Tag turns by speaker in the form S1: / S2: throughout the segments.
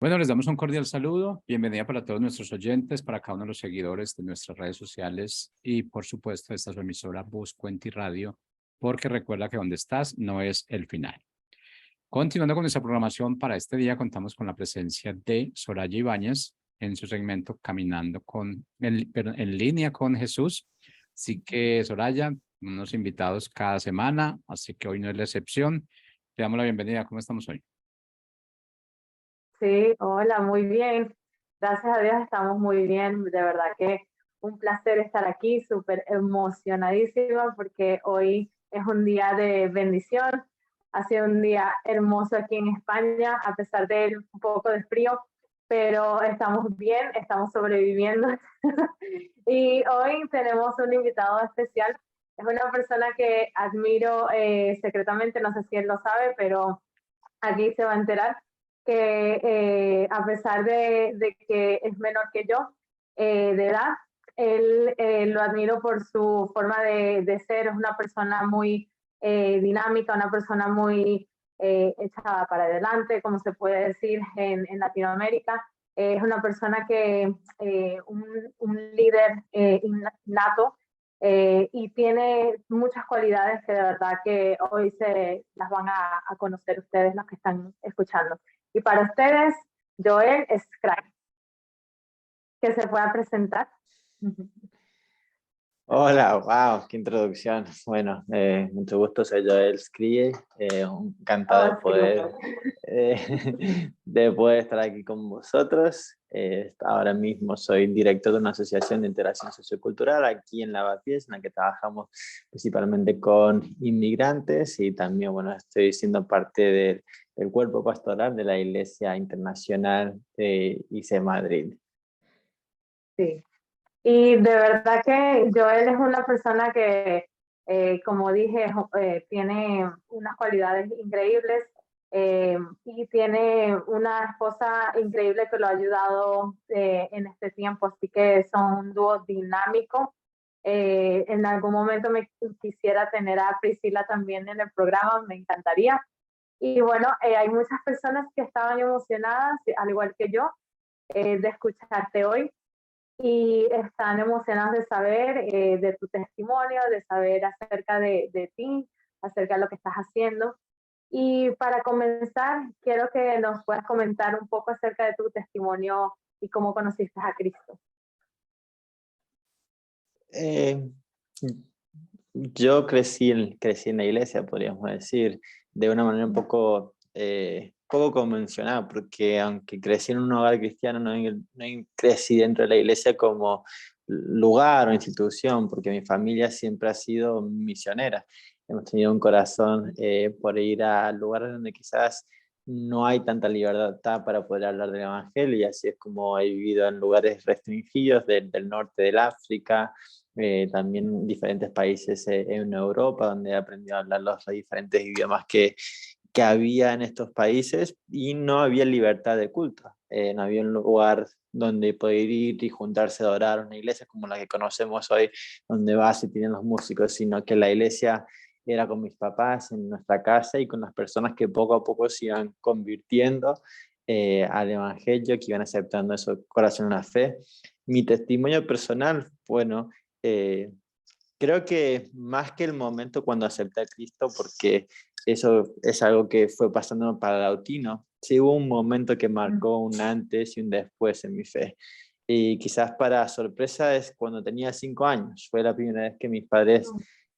S1: Bueno, les damos un cordial saludo. Bienvenida para todos nuestros oyentes, para cada uno de los seguidores de nuestras redes sociales y, por supuesto, esta es su emisora Voz Cuenta y Radio, porque recuerda que donde estás no es el final. Continuando con nuestra programación para este día, contamos con la presencia de Soraya Ibáñez en su segmento Caminando en línea con Jesús. Así que, Soraya, unos invitados cada semana, así que hoy no es la excepción. Te damos la bienvenida. ¿Cómo estamos hoy?
S2: Sí, hola, muy bien. Gracias a Dios estamos muy bien. De verdad que un placer estar aquí, súper emocionadísima porque hoy es un día de bendición. Ha sido un día hermoso aquí en España, a pesar de un poco de frío, pero estamos bien, estamos sobreviviendo. Y hoy tenemos un invitado especial. Es una persona que admiro secretamente, no sé si él lo sabe, pero aquí se va a enterar que a pesar de que es menor que yo de edad, él lo admiro por su forma de ser, es una persona muy dinámica, una persona muy echada para adelante, como se puede decir en Latinoamérica. Es una persona que, un líder innato, y tiene muchas cualidades que de verdad que hoy se las van a conocer ustedes los que están escuchando. Y para ustedes, Joel Scratch, que se pueda presentar.
S3: Hola, wow, qué introducción. Bueno, mucho gusto, soy Joel Scrie, encantado
S2: Oh, sí,
S3: de poder estar aquí con vosotros. Ahora mismo soy director de una asociación de integración sociocultural aquí en Lavapiés, en la que trabajamos principalmente con inmigrantes y también, bueno, estoy siendo parte del cuerpo pastoral de la Iglesia Internacional de ICE Madrid.
S2: sí. Y de verdad que Joel es una persona que, como dije, tiene unas cualidades increíbles, y tiene una esposa increíble que lo ha ayudado en este tiempo, así que son un dúo dinámico. En algún momento me quisiera tener a Priscila también en el programa, me encantaría. Y bueno, hay muchas personas que estaban emocionadas, al igual que yo, de escucharte hoy y están emocionados de saber de tu testimonio, de saber acerca de ti, acerca de lo que estás haciendo. Y para comenzar, quiero que nos puedas comentar un poco acerca de tu testimonio y cómo conociste a Cristo.
S3: Eh, yo crecí en la iglesia, podríamos decir, de una manera un poco convencional, porque aunque crecí en un hogar cristiano, no crecí dentro de la iglesia como lugar o institución, porque mi familia siempre ha sido misionera. Hemos tenido un corazón por ir a lugares donde quizás no hay tanta libertad para poder hablar del evangelio, y así es como he vivido en lugares restringidos del norte del África, también diferentes países en Europa, donde he aprendido a hablar los diferentes idiomas que había en estos países, y no había libertad de culto. No había un lugar donde poder ir y juntarse a adorar, una iglesia como la que conocemos hoy, donde vas y tienen los músicos, sino que la iglesia era con mis papás en nuestra casa y con las personas que poco a poco se iban convirtiendo al evangelio, que iban aceptando eso, corazón en la fe. Mi testimonio personal, bueno, creo que más que el momento cuando acepté a Cristo, porque eso es algo que fue pasando para Lautino, sí hubo un momento que marcó un antes y un después en mi fe. Y quizás para sorpresa es cuando tenía 5 años. Fue la primera vez que mis padres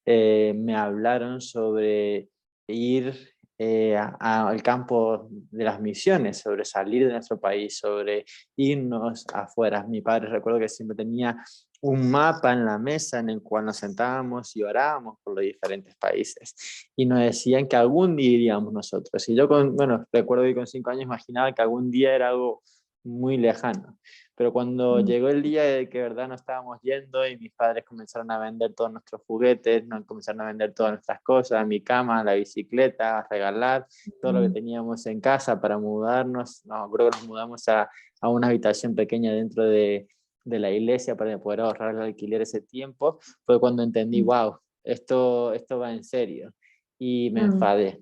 S3: me hablaron sobre ir al campo de las misiones, sobre salir de nuestro país, sobre irnos afuera. Mi padre, recuerdo que siempre tenía un mapa en la mesa en el cual nos sentábamos y orábamos por los diferentes países, y nos decían que algún día iríamos nosotros. Y yo, recuerdo que con 5 años imaginaba que algún día era algo muy lejano. Pero cuando llegó el día de que verdad nos estábamos yendo y mis padres comenzaron a vender todos nuestros juguetes, comenzaron a vender todas nuestras cosas, mi cama, la bicicleta, a regalar todo lo que teníamos en casa para mudarnos. No, creo que nos mudamos a una habitación pequeña dentro de la iglesia para poder ahorrar el alquiler ese tiempo. Fue cuando entendí, wow, esto va en serio. Y me enfadé.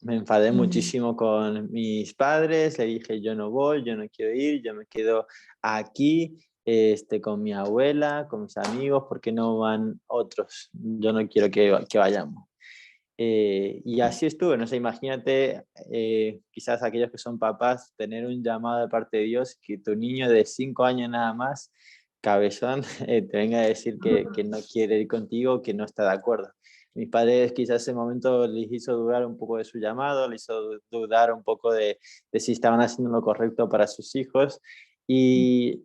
S3: Me enfadé muchísimo con mis padres, le dije yo no voy, yo no quiero ir, yo me quedo aquí con mi abuela, con mis amigos, porque no van otros, yo no quiero que vayamos. Y así estuve, no sé, imagínate, quizás aquellos que son papás, tener un llamado de parte de Dios, que tu niño de 5 años nada más, cabezón, te venga a decir que no quiere ir contigo, que no está de acuerdo. Mis padres quizás ese momento les hizo dudar un poco de su llamado, les hizo dudar un poco de si estaban haciendo lo correcto para sus hijos. Y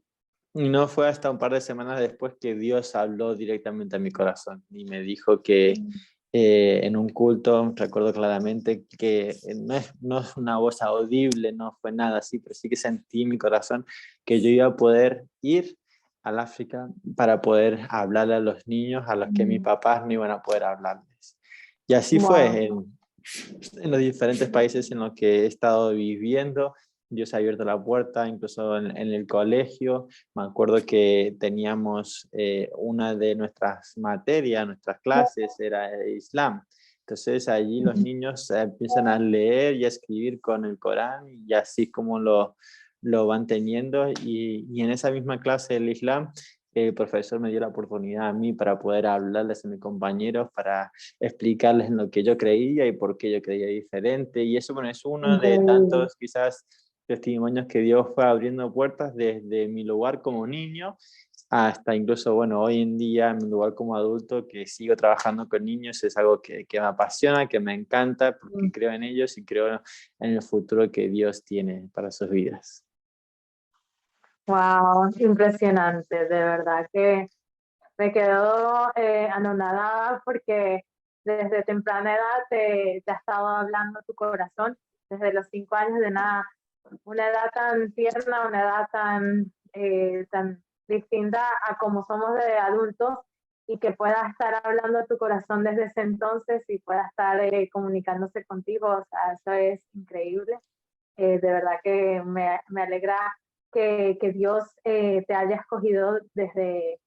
S3: no fue hasta un par de semanas después que Dios habló directamente a mi corazón y me dijo que en un culto, recuerdo claramente que no es una voz audible, no fue nada así, pero sí que sentí en mi corazón que yo iba a poder ir al África para poder hablarle a los niños a los que mis papás no iban a poder hablarles. Y así fue
S2: Wow.
S3: en los diferentes países en los que he estado viviendo. Dios ha abierto la puerta, incluso en el colegio. Me acuerdo que teníamos una de nuestras materias, nuestras clases, era Islam. Entonces allí los niños empiezan a leer y a escribir con el Corán y así como lo van teniendo. Y en esa misma clase del Islam, el profesor me dio la oportunidad a mí para poder hablarles a mis compañeros, para explicarles en lo que yo creía y por qué yo creía diferente. Y eso, bueno, es uno de
S2: Increíble.
S3: tantos quizás testimonios que Dios fue abriendo puertas desde mi lugar como niño hasta incluso, bueno, hoy en día en mi lugar como adulto, que sigo trabajando con niños, es algo que me apasiona, que me encanta, porque creo en ellos y creo en el futuro que Dios tiene para sus vidas.
S2: Wow, impresionante, de verdad que me quedo anonadada porque desde temprana edad te ha estado hablando tu corazón, desde los 5 años de una edad tan tierna, una edad tan distinta a como somos de adultos y que pueda estar hablando tu corazón desde ese entonces y pueda estar comunicándose contigo, o sea, eso es increíble. De verdad que me alegra que Dios te haya escogido desde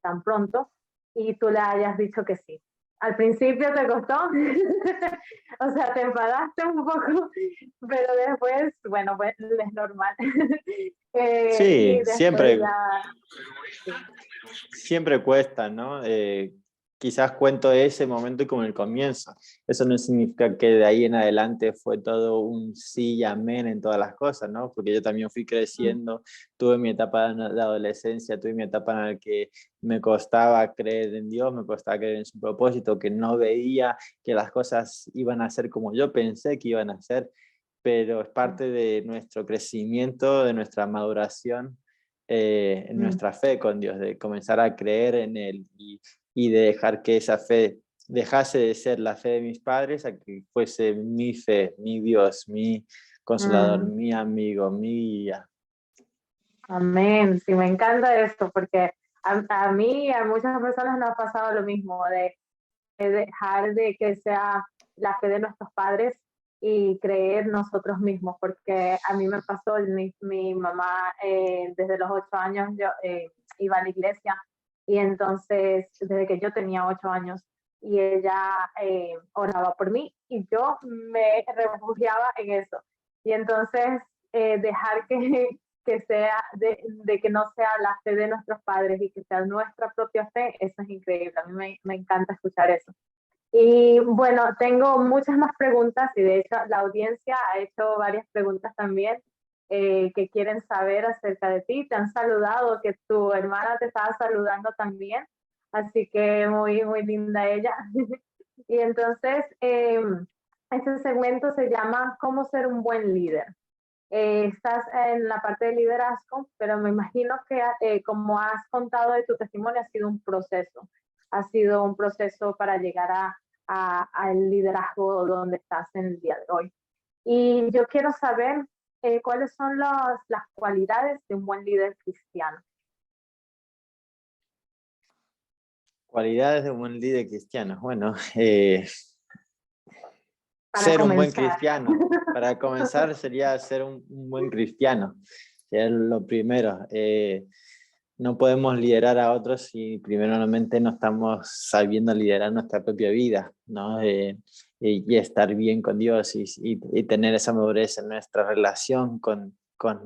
S2: tan pronto y tú le hayas dicho que sí. Al principio te costó, o sea, te enfadaste un poco, pero después, bueno, pues es normal.
S3: Sí,
S2: Y después
S3: siempre,
S2: ya, sí.
S3: siempre cuesta, ¿no? Quizás cuento ese momento como el comienzo. Eso no significa que de ahí en adelante fue todo un sí y amén en todas las cosas, ¿no? Porque yo también fui creciendo, tuve mi etapa de adolescencia, tuve mi etapa en la que me costaba creer en Dios, me costaba creer en su propósito, que no veía que las cosas iban a ser como yo pensé que iban a ser, pero es parte de nuestro crecimiento, de nuestra maduración en
S2: Mm.
S3: nuestra fe con Dios, de comenzar a creer en Él y de dejar que esa fe dejase de ser la fe de mis padres a que fuese mi fe, mi Dios, mi consolador,
S2: Mm.
S3: mi amigo, mi guía.
S2: Amén, sí, me encanta esto porque a mí y a muchas personas nos ha pasado lo mismo, de dejar de que sea la fe de nuestros padres y creer nosotros mismos, porque a mí me pasó, mi mamá desde los 8 años yo iba a la iglesia y entonces desde que yo tenía 8 años y ella oraba por mí y yo me refugiaba en eso. Y entonces dejar que sea, de que no sea la fe de nuestros padres y que sea nuestra propia fe, eso es increíble. A mí me encanta escuchar eso. Y bueno, tengo muchas más preguntas y de hecho la audiencia ha hecho varias preguntas también que quieren saber acerca de ti. Te han saludado, que tu hermana te estaba saludando también, así que muy, muy linda ella. Y entonces, este segmento se llama ¿Cómo ser un buen líder? Estás en la parte de liderazgo, pero me imagino que como has contado de tu testimonio, ha sido un proceso para llegar al liderazgo donde estás en el día de hoy. Y yo quiero saber cuáles son las cualidades de un buen líder cristiano.
S3: Cualidades de un buen líder cristiano. Bueno,
S2: Para
S3: ser un buen
S2: comenzar.
S3: cristiano. Para comenzar sería ser un buen cristiano. Es lo primero. No podemos liderar a otros si primeramente no estamos sabiendo liderar nuestra propia vida, ¿no? y estar bien con Dios y tener esa madurez en nuestra relación con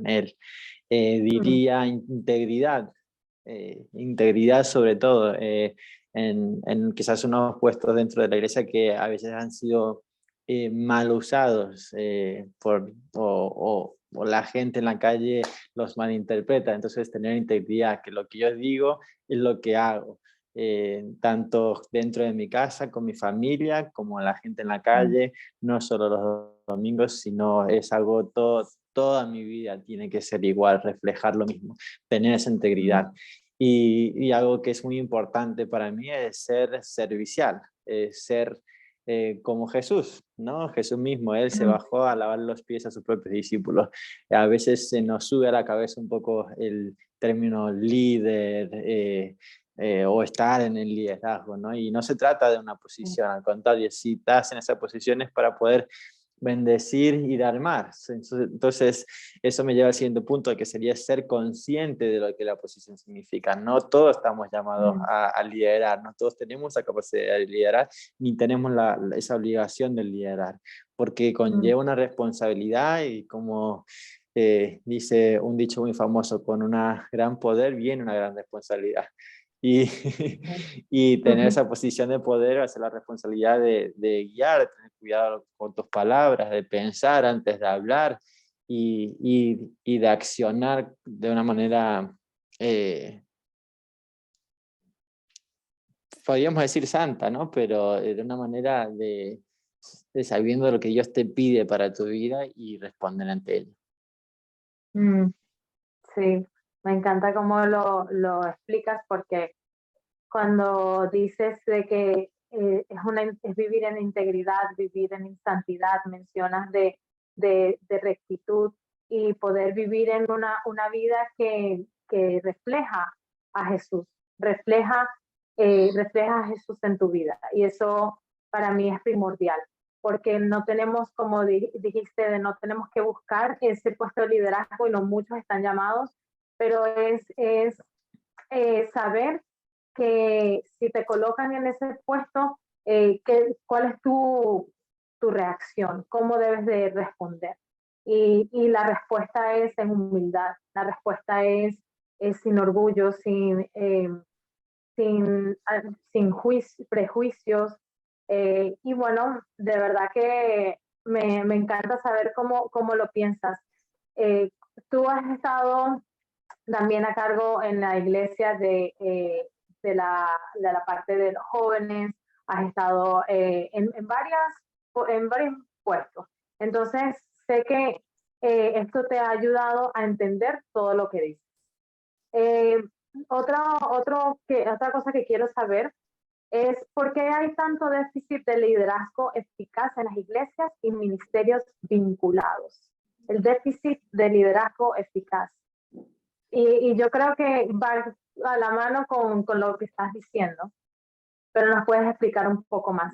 S3: Él. Diría integridad, integridad sobre todo, en quizás unos puestos dentro de la iglesia que a veces han sido mal usados o la gente en la calle los malinterpreta. Entonces tener integridad, que lo que yo digo es lo que hago, tanto dentro de mi casa, con mi familia, como la gente en la calle, no solo los domingos, sino es algo toda mi vida tiene que ser igual, reflejar lo mismo, tener esa integridad. Y algo que es muy importante para mí es ser servicial, ser como Jesús, ¿no? Jesús mismo, Él se bajó a lavar los pies a sus propios discípulos. A veces se nos sube a la cabeza un poco el término líder o estar en el liderazgo, ¿no? Y no se trata de una posición, al contrario, si estás en esa posición es para poder bendecir y dar más. Entonces, eso me lleva al siguiente punto, que sería ser consciente de lo que la posición significa. No todos estamos llamados a liderar, no todos tenemos la capacidad de liderar, ni tenemos esa obligación de liderar, porque conlleva una responsabilidad y como dice un dicho muy famoso, con una gran poder viene una gran responsabilidad. Y, y tener esa posición de poder, hacer la responsabilidad de guiar, de tener cuidado con tus palabras, de pensar antes de hablar y de accionar de una manera, podríamos decir santa, ¿no? Pero de una manera de sabiendo lo que Dios te pide para tu vida y responder ante ello.
S2: Sí, me encanta cómo lo explicas porque cuando dices de que es vivir en integridad, vivir en santidad, mencionas de rectitud y poder vivir en una vida que refleja a Jesús, refleja a Jesús en tu vida. Y eso para mí es primordial, porque no tenemos, como dijiste, no tenemos que buscar ese puesto de liderazgo y no muchos están llamados, pero es saber que si te colocan en ese puesto, ¿cuál es tu reacción? ¿Cómo debes de responder? Y la respuesta es en humildad, la respuesta es sin orgullo, sin prejuicios. Y bueno, de verdad que me encanta saber cómo lo piensas. Tú has estado también a cargo en la iglesia de la parte de los jóvenes, has estado en varios puestos. Entonces, sé que esto te ha ayudado a entender todo lo que dices. Otra cosa que quiero saber es por qué hay tanto déficit de liderazgo eficaz en las iglesias y ministerios vinculados. El déficit de liderazgo eficaz. Y yo creo que va a la mano con lo que estás diciendo, pero nos puedes explicar un poco más.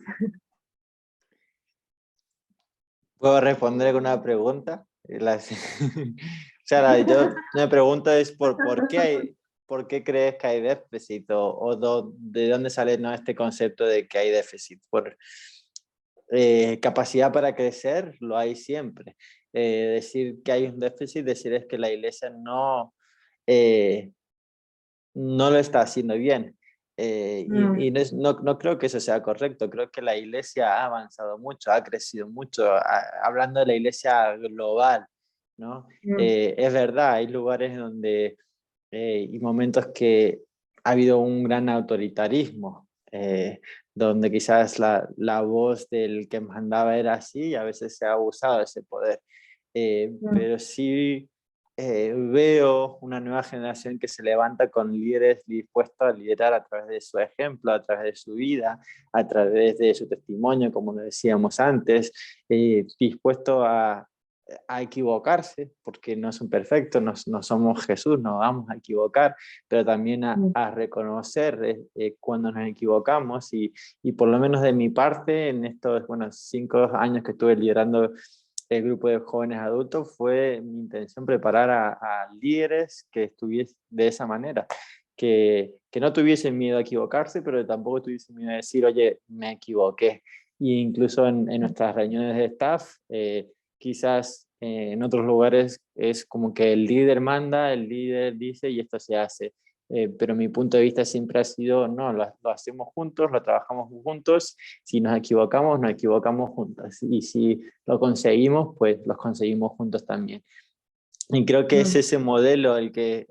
S3: ¿Puedo responder con una pregunta? O sea, yo me pregunto es por qué crees que hay déficit de dónde sale, ¿no?, este concepto de que hay déficit. Por capacidad para crecer lo hay siempre. Decir que hay un déficit, decir es que la iglesia no lo está haciendo bien. Y no creo que eso sea correcto. Creo que la iglesia ha avanzado mucho, ha crecido mucho, hablando de la iglesia global, ¿no? Es verdad, hay lugares donde y momentos que ha habido un gran autoritarismo, donde quizás la voz del que mandaba era así y a veces se ha abusado de ese poder. Pero sí veo una nueva generación que se levanta con líderes dispuestos a liderar a través de su ejemplo, a través de su vida, a través de su testimonio, como lo decíamos antes, dispuesto a equivocarse, porque no son perfectos, no somos Jesús, nos vamos a equivocar, pero también a reconocer cuando nos equivocamos y por lo menos de mi parte, en estos 5 años que estuve liderando el grupo de jóvenes adultos, fue mi intención preparar a líderes que estuviesen de esa manera, que no tuviesen miedo a equivocarse, pero tampoco tuviesen miedo a decir, oye, me equivoqué. incluso en nuestras reuniones de staff, quizás en otros lugares es como que el líder manda, el líder dice y esto se hace. Pero mi punto de vista siempre ha sido, no, lo hacemos juntos, lo trabajamos juntos, si nos equivocamos juntos, y si lo conseguimos, pues los conseguimos juntos también. Y creo que es ese modelo el que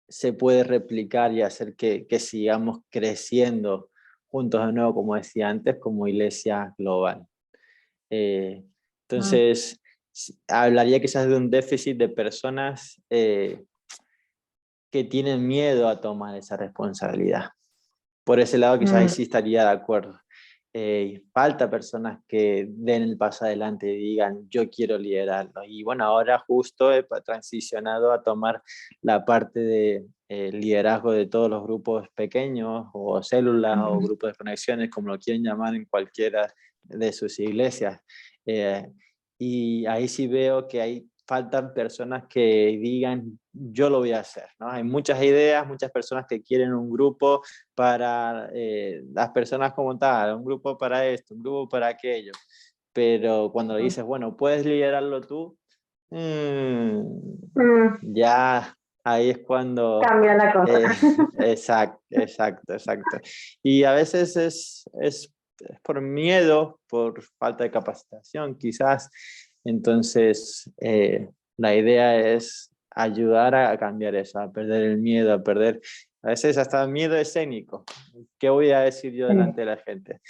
S3: se puede replicar y hacer que sigamos creciendo juntos de nuevo, como decía antes, como iglesia global. Entonces, hablaría quizás de un déficit de personas que tienen miedo a tomar esa responsabilidad. Por ese lado quizás sí estaría de acuerdo. Falta personas que den el paso adelante y digan, yo quiero liderarlo. Y bueno, ahora justo he transicionado a tomar la parte de liderazgo de todos los grupos pequeños o células o grupos de conexiones, como lo quieren llamar en cualquiera de sus iglesias. Y ahí sí veo que faltan personas que digan, yo lo voy a hacer, ¿no? Hay muchas ideas, muchas personas que quieren un grupo para las personas como tal, un grupo para esto, un grupo para aquello, pero cuando le dices, bueno, ¿puedes liderarlo tú? Ya ahí es cuando...
S2: Cambia la cosa.
S3: Exacto. Y a veces es por miedo, por falta de capacitación, quizás. Entonces, la idea es ayudar a cambiar eso, a perder el miedo, a veces hasta miedo escénico. ¿Qué voy a decir yo delante de la gente?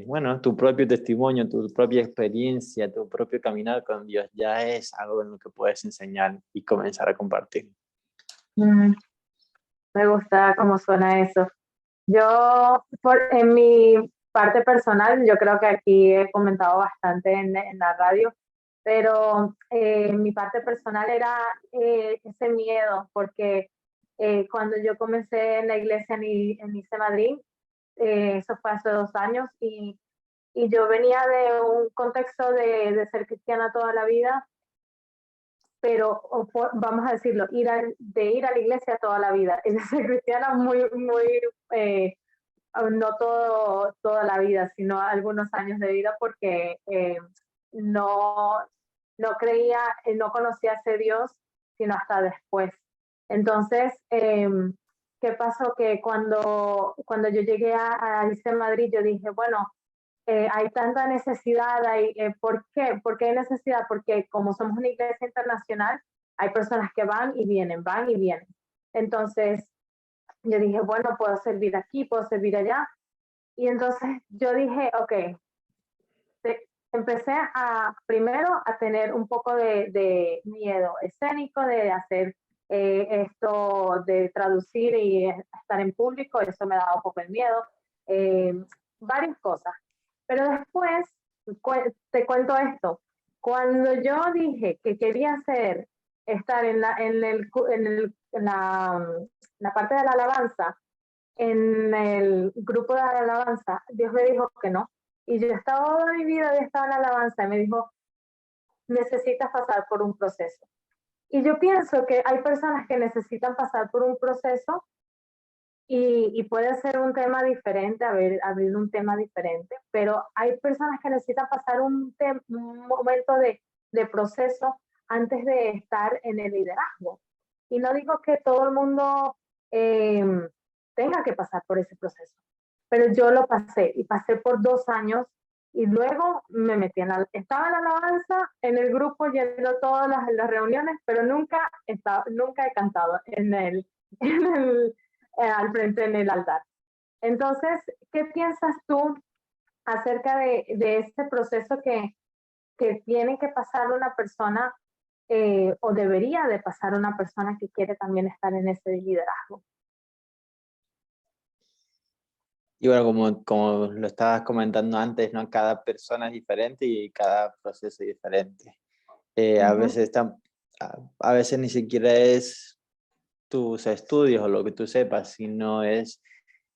S3: Bueno, tu propio testimonio, tu propia experiencia, tu propio caminar con Dios ya es algo en lo que puedes enseñar y comenzar a compartir.
S2: Me gusta cómo suena eso. Yo, en mi parte personal, yo creo que aquí he comentado bastante en la radio, pero mi parte personal era ese miedo, porque cuando yo comencé en la iglesia en Nice, Madrid, eso fue hace 2 años, y yo venía de un contexto de ser cristiana toda la vida, pero vamos a decirlo, ir a la iglesia toda la vida, es de ser cristiana no toda la vida, sino algunos años de vida, porque no creía, no conocía a ese Dios, sino hasta después. Entonces, ¿qué pasó? Que cuando yo llegué a Madrid, yo dije, bueno, hay tanta necesidad, ¿por qué? ¿Por qué hay necesidad? Porque como somos una iglesia internacional, hay personas que van y vienen. Entonces, yo dije, bueno, puedo servir aquí, puedo servir allá. Y entonces yo dije, ok, empecé primero a tener un poco de miedo escénico, de hacer esto, de traducir y estar en público, eso me daba un poco el miedo, varias cosas. Pero después, te cuento esto, cuando yo dije que quería estar en la parte de la alabanza, en el grupo de la alabanza, Dios me dijo que no. Y yo toda mi vida había estado en la alabanza y me dijo, necesitas pasar por un proceso. Y yo pienso que hay personas que necesitan pasar por un proceso y puede ser un tema diferente, abrir un tema diferente, pero hay personas que necesitan pasar un momento de proceso antes de estar en el liderazgo. Y no digo que todo el mundo tenga que pasar por ese proceso, pero yo lo pasé y pasé por 2 años y luego me metí estaba en la alabanza, en el grupo, yendo a todas las reuniones, pero nunca he cantado al frente en el altar. Entonces, ¿qué piensas tú acerca de este proceso que tiene que pasar una persona o debería de pasar una persona que quiere también estar en ese liderazgo?
S3: Y bueno, como lo estabas comentando antes, ¿no? Cada persona es diferente y cada proceso es diferente. A veces ni siquiera es tus estudios o lo que tú sepas, sino es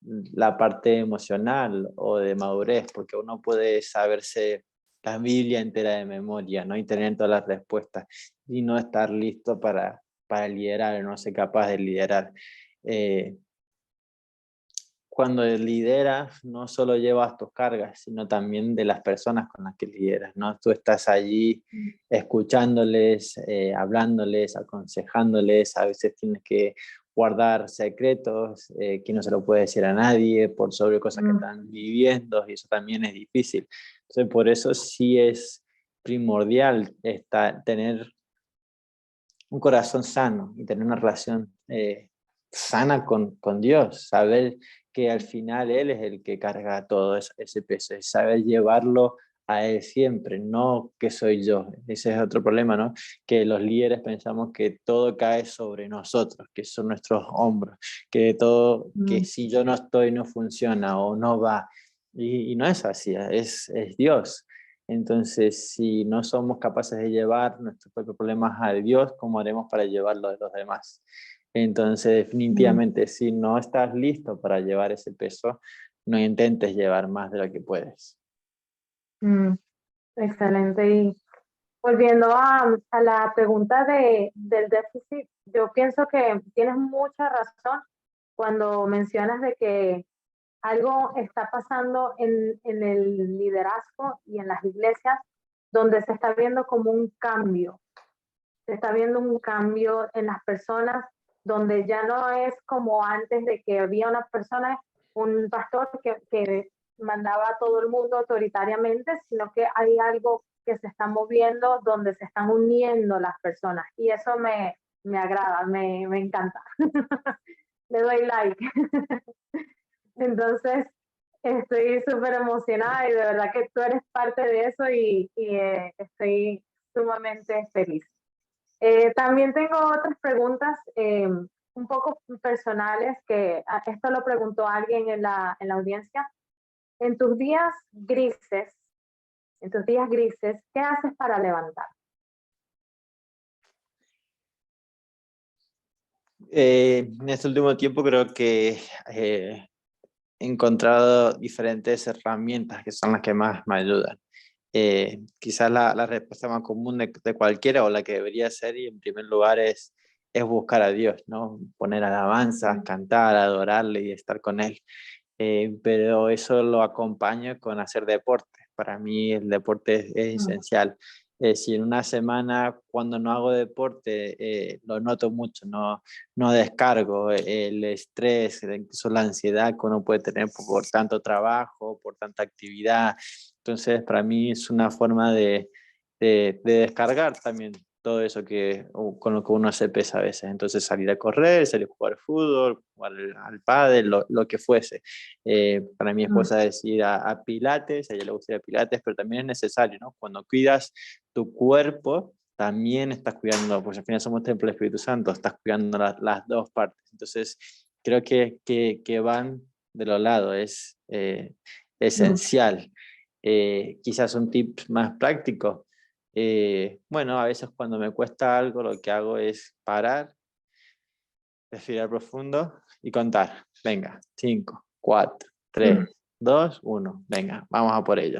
S3: la parte emocional o de madurez, porque uno puede saberse la Biblia entera de memoria, ¿no? Y tener todas las respuestas y no estar listo para liderar, no ser capaz de liderar. cuando lideras, no solo llevas tus cargas, sino también de las personas con las que lideras, ¿no? Tú estás allí escuchándoles, hablándoles, aconsejándoles, a veces tienes que guardar secretos que no se lo puede decir a nadie por sobre cosas que están viviendo, y eso también es difícil. Entonces, por eso sí es primordial tener un corazón sano y tener una relación sana con Dios, saber que al final Él es el que carga todo ese peso, y saber llevarlo a Él siempre, no que soy yo. Ese es otro problema, ¿no? Que los líderes pensamos que todo cae sobre nosotros, que son nuestros hombros, que todo, que si yo no estoy no funciona o no va. Y no es así, es Dios. Entonces, si no somos capaces de llevar nuestros propios problemas a Dios, ¿cómo haremos para llevarlos de los demás? Entonces, definitivamente, si no estás listo para llevar ese peso, no intentes llevar más de lo que puedes.
S2: Excelente. Y volviendo a la pregunta del déficit, yo pienso que tienes mucha razón cuando mencionas de que algo está pasando en el liderazgo y en las iglesias donde se está viendo como un cambio. Se está viendo un cambio en las personas donde ya no es como antes de que había una persona, un pastor que mandaba a todo el mundo autoritariamente, sino que hay algo que se está moviendo donde se están uniendo las personas. Y eso me agrada, me encanta. Le doy like. Entonces, estoy súper emocionada y de verdad que tú eres parte de eso y estoy sumamente feliz. También tengo otras preguntas un poco personales que esto lo preguntó alguien en la audiencia. En tus días grises, ¿qué haces para levantar?
S3: En este último tiempo creo que he encontrado diferentes herramientas que son las que más me ayudan. Quizás la respuesta más común de cualquiera, o la que debería ser, y en primer lugar es buscar a Dios, ¿no? Poner alabanzas, cantar, adorarle y estar con Él. Pero eso lo acompaño con hacer deporte. Para mí el deporte es esencial. Si en una semana cuando no hago deporte lo noto mucho, no descargo el estrés, incluso la ansiedad que uno puede tener por tanto trabajo, por tanta actividad. Entonces para mí es una forma de descargar también todo eso con lo que uno se pesa a veces. Entonces salir a correr, salir a jugar fútbol, jugar al pádel, lo que fuese. Para mi esposa es ir a Pilates, a ella le gusta ir a Pilates, pero también es necesario, ¿no? Cuando cuidas tu cuerpo, también estás cuidando, porque al final somos templo del Espíritu Santo, estás cuidando las dos partes. Entonces, creo que van de los lados, es esencial. Quizás un tip más práctico. Bueno, a veces cuando me cuesta algo, lo que hago es parar, respirar profundo y contar. Venga, 5, 4, 3, 2, 1. Venga, vamos a por ello.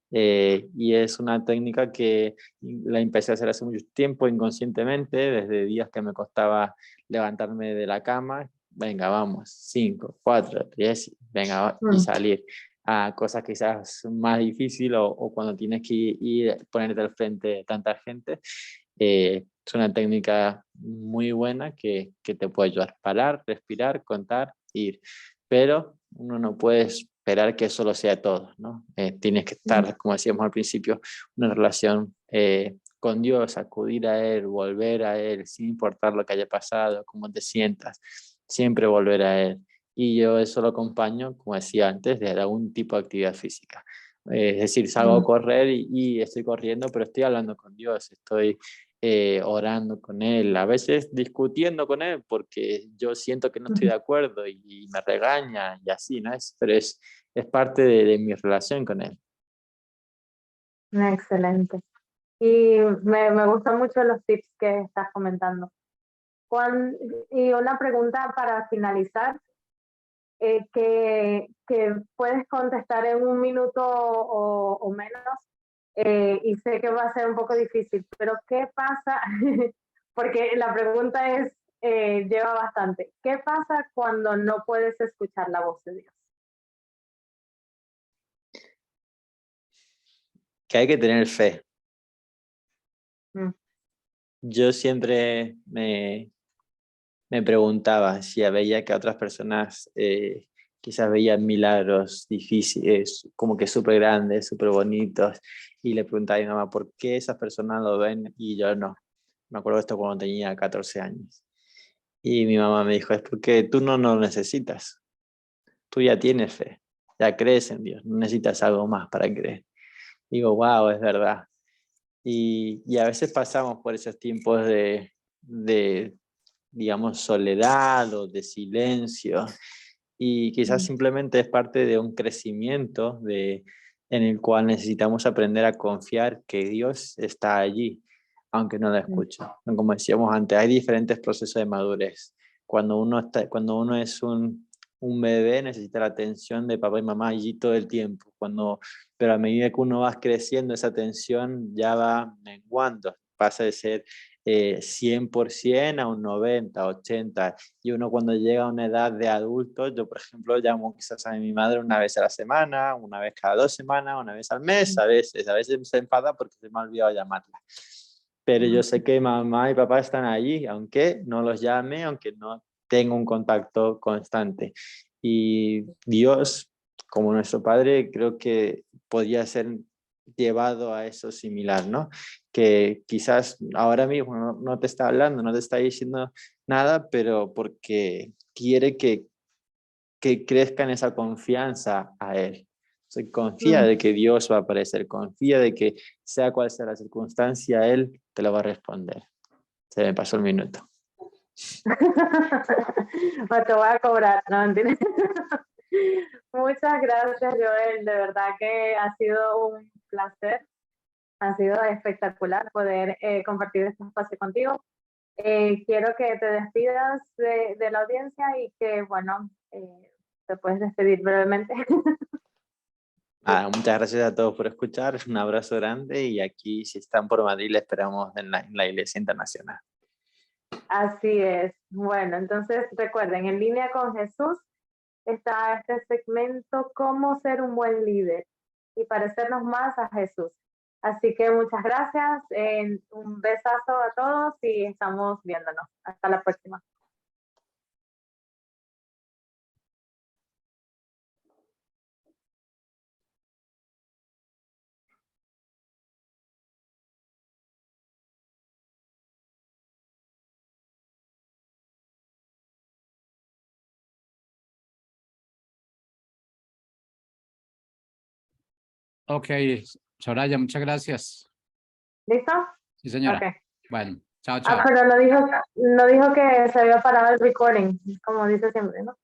S3: Y es una técnica que la empecé a hacer hace mucho tiempo inconscientemente, desde días que me costaba levantarme de la cama. Venga, vamos, 5, 4, 3, venga, y salir a cosas quizás más difíciles, o cuando tienes que ir, ponerte al frente de tanta gente. Es una técnica muy buena que te puede ayudar a parar, respirar, contar, ir. Pero uno no puede esperar que eso lo sea todo, ¿no? Tienes que estar, como decíamos al principio, una relación con Dios, acudir a Él, volver a Él, sin importar lo que haya pasado, cómo te sientas, siempre volver a Él. Y yo eso lo acompaño, como decía antes, de algún tipo de actividad física. Es decir, salgo a correr y estoy corriendo, pero estoy hablando con Dios, estoy orando con Él, a veces discutiendo con Él, porque yo siento que no estoy de acuerdo y me regaña y así, ¿no? Pero es parte de mi relación con Él.
S2: Excelente. Y me gustan mucho los tips que estás comentando. Y una pregunta para finalizar, que puedes contestar en un minuto o menos, y sé que va a ser un poco difícil, pero ¿qué pasa? Porque la pregunta lleva bastante. ¿Qué pasa cuando no puedes escuchar la voz de Dios?
S3: que hay que tener fe.
S2: Mm.
S3: Yo siempre me preguntaba si veía que otras personas quizás veían milagros difíciles, como que súper grandes, súper bonitos, y le preguntaba a mi mamá, ¿por qué esas personas lo ven y yo no? Me acuerdo de esto cuando tenía 14 años. Y mi mamá me dijo, es porque tú no lo necesitas, tú ya tienes fe, ya crees en Dios, no necesitas algo más para creer. Digo, wow, es verdad. Y a veces pasamos por esos tiempos de, digamos, soledad o de silencio, y quizás simplemente es parte de un crecimiento en el cual necesitamos aprender a confiar que Dios está allí, aunque no lo escuche. Como decíamos antes, hay diferentes procesos de madurez. Cuando uno es un bebé, necesita la atención de papá y mamá allí todo el tiempo. Pero a medida que uno va creciendo, esa atención ya va menguando, pasa de ser 100% a un 90, 80. Y uno cuando llega a una edad de adulto, yo por ejemplo llamo quizás a mi madre una vez a la semana, una vez cada 2 semanas, una vez al mes, a veces se enfada porque se me ha olvidado llamarla. Pero yo sé que mamá y papá están allí, aunque no los llame, aunque no tenga un contacto constante. Y Dios, como nuestro Padre, creo que podría ser llevado a eso similar, ¿no? Que quizás ahora mismo no te está hablando, no te está diciendo nada, pero porque quiere que crezca en esa confianza a Él. Confía de que Dios va a aparecer, confía de que sea cual sea la circunstancia, Él te lo va a responder. Se me pasó el minuto.
S2: O te voy a cobrar, no entiendes. Muchas gracias, Joel. De verdad que ha sido un placer. Ha sido espectacular poder compartir este espacio contigo. Quiero que te despidas de la audiencia y que, bueno, te puedes despedir brevemente.
S3: Muchas gracias a todos por escuchar. Un abrazo grande y aquí, si están por Madrid, les esperamos en la Iglesia Internacional.
S2: Así es. Bueno, entonces recuerden, en línea con Jesús está este segmento, cómo ser un buen líder y parecernos más a Jesús. Así que muchas gracias, un besazo a todos y estamos viéndonos. Hasta la próxima.
S1: Ok, Soraya, muchas gracias.
S2: ¿Listo?
S1: Sí, señora.
S2: Ok.
S1: Bueno, chao, chao.
S2: Pero no dijo que se había parado el recording, como dice siempre, ¿no?